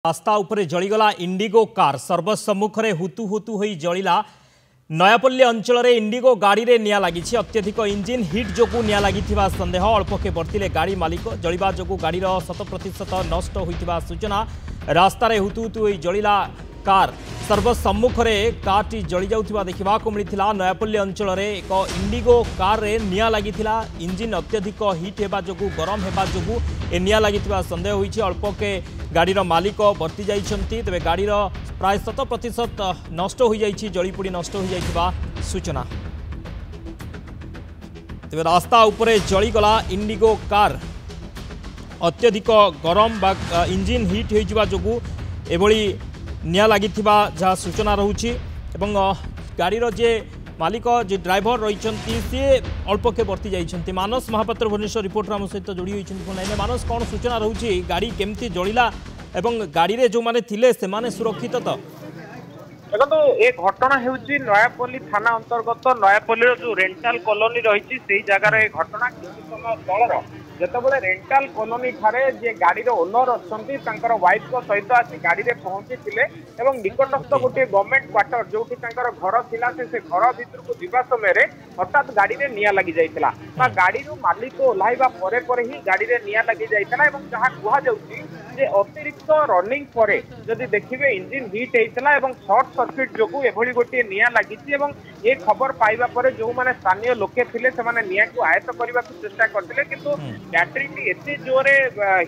रास्ता उपरे जलीगला Indigo car सर्वसम्मुखें हुतु हुतु हो जलिला। नयापल्ली अंचल में इंडिगो गाड़ी में निया लगी। अत्यधिक इंजिन हिट जो निया लगी सन्देह। अल्पके बर्तिले गाड़ी मालिक। जलिबा जो गाड़ी 100% नष्ट होता सूचना। रास्ता हुतु हुतु हो जलिला कार सर्वसम्मुखें कारटी जली जाउथिबा देखा मिलता। नयापल्ली अंचल में एक इंडिगो कार रे निया लगी। इंजिन अत्यधिक हिट होगा जो गरम होगा जो निया लगी सन्देह होती। अल्पके गाड़ीर मालिक बर्ती जाइछन्ति। तेबे गाड़ीर प्राय 100% नष्ट हो जाइछि। जलीपोड़ी नष्ट हो जाइथिबा सूचना। तेबे रास्ता उपरे जलीगला इंडिगो कार। अत्यधिक गरम बा इंजिन हिट होइजिबा जोगु एभली निया लगी जहाँ सूचना रोचे। एवं गाड़ीर जे मालिक जे ड्राइवर रही सी अल्पके बर्ती जाइछन्ति। मानस महापात्र भुवनेश्वर रिपोर्टर आम सहित जोड़ी होती। मानस कौन सूचना रोचे गाड़ी केमती जलिला एवं गाड़ी रे जो माने थिले से माने सुरक्षित तो देखो ए घटना होउची नयापल्ली थाना अंतर्गत नयापल्ली जो रेंटाल कॉलोनी रही से जगार ए घटना किसी समय तलर जितेबाला रेंटाल कॉलोनी ठारे जे गाड़ी ओनर अच्छा वाइफ सहित आसी गाड़ी में पहुंची निकटस्थ गोटे गवर्नमेंट क्वार्टर जो घर थिला से घर भीतर को जीवा समय हठात गाड़ी में निया लगी जाइतिला। गाड़ी मालिक ओह्लाइबा परे परे ही गाड़ी में निया लगी जाइतिला। जहाँ कहुच्छी जे अतिरिक्त रनिंग पर जदि देखिए इंजिन हिट होता है शॉर्ट सर्किट जो एभली गोटे निया लगी। ये खबर पाइबा परे जो माने स्थानीय लोके थिले से माने निया को आयत्त करने को चेष्टा करथिले किंतु बैटरी एते जोरे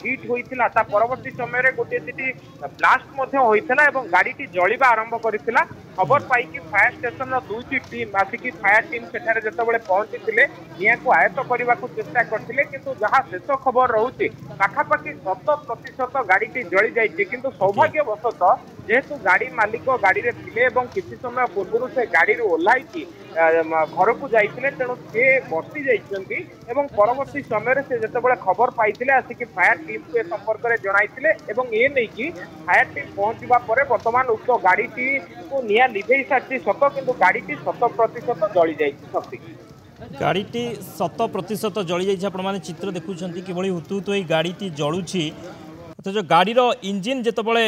हिट होइथिला। ता परवर्ती समय रे गोटे सिटी ब्लास्ट मध्ये होइथिला एवं गाड़ीटी जलिबा आरंभ करिथिला। खबर पाई कि फायर स्टेशन रो दुईटी टीम आसिकी फायर टीम सेठारे जतबेले पहुंचीथिले निया को आयत्त करने को चेष्टा करथिले किंतु जहाँ शेष खबर रहउची पाखापाखि 100% गाड़ीटी जली जाइछि। किंतु सौभाग्यवशतः जेहेतु गाड़ी मालिक गाड़ी रे थिले एवं किसी समय पूर्व से गाड़ी ओह्लाई घर को जाइए तेणु से बसी जाइछन्ति एवं परवर्ती समय से जितेबाला खबर पाइथिले आसिक फायर टीम को ए संपर्क में जणाइथिले एवं ये नहीं कि फायर टीम पहुंचवा पर वर्तमान उक्त गाड़ीटी को निया लिभेई सारी सत किंतु गाड़ीटी 100% जली जाइछि। शक्ति गाड़ीटी 100% जली जाइछि। चित्र देखुछन्ति किभली हुतु हुतु एई गाड़ीटी जळुछि। अथच गाड़ीर इंजिन जेतेबेले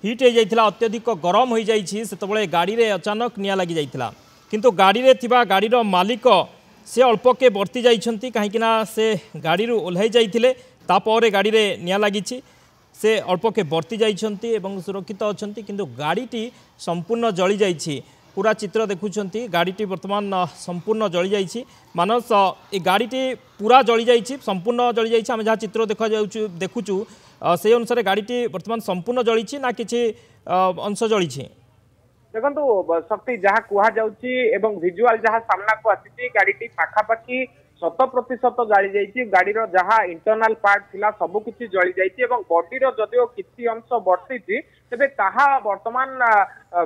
हिट हो जाइथिला अत्यधिक गरम हो जाइछि सेतेबेले गाड़ी रे अचानक निया लगी जाइथिला। किंतु गाड़ी रे थिबा गाड़ीर मालिक से अल्पके बर्ती जाइछन्ति काहेकिना से गाड़ी रू ओह्लाई जाइथिले तापर गाड़ी रे निया लागिछि। से अल्पके बर्ती जाइछन्ति एवं सुरक्षित अछन्ति किंतु गाड़ीटी संपूर्ण जली जाइछि। पूरा चित्र देखुछन्ति गाड़ीटी वर्तमान संपूर्ण जली जाइछि। मानस ए गाड़ीटी पूरा जली जाइछि संपूर्ण जली जाइछि। आम जहाँ चित्र देखुचु से अनुसार गाड़ीटी वर्तमान संपूर्ण जली ना किछि अंश जली। देखो शक्ति जहाँ कहुच्छी विजुआल जहाँ सामना को आसी गाड़ी पाखापाखि 100% जली जाइए। गाड़ी जहाँ इंटरनाल पार्ट थिला सबकिछि जली जाइए। बॉडीर जदिओ किछि अंश बर्ती तेबे ताहा वर्तमान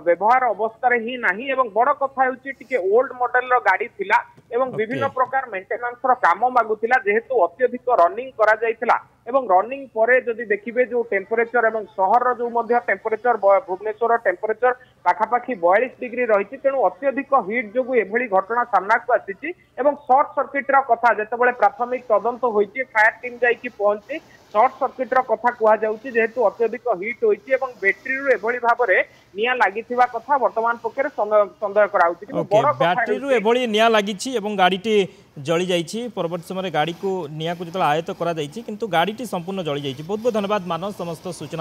व्यवहार अवस्था ही नाही। बड़ कथा होउछि टिके ओल्ड मॉडल रो गाड़ी थिला एवं विभिन्न प्रकार मेंटेनेंस रो काम मागुथिला जेहेतु अत्यधिक रनिंग करा जाइथिला। रनिंग परे जदि देखिबे जो टेम्परेचर एवं शहर जो मध्य टेम्परेचर भुवनेश्वर टेम्परेचर पाखापाखि 42 डिग्री रही। तेणु अत्यधिक हिट जो एभली घटना सामना को आसी शॉर्ट सर्किट कथा जितेबाला प्राथमिक तदंत होइछि फायर टीम जाइकी पहुंची शॉर्ट सर्किट कथा कहुच्छी जेहेतु अत्यधिक हिट होइछि एवं बैटरी रू एभली भाबरे निया लागिथिबा कथा वर्तमान पक्षरे संदेह कराउछि। बैटरी रू एभली निया लागिछि एवं गाड़ीटी जली जाइछि। परवर्ती समय गाड़ी को निया को जतला आयत्त करा जाइछि किंतु गाड़ीटी संपूर्ण जली जाइछि। बहुत बहुत धन्यवाद मानस समस्त सूचना।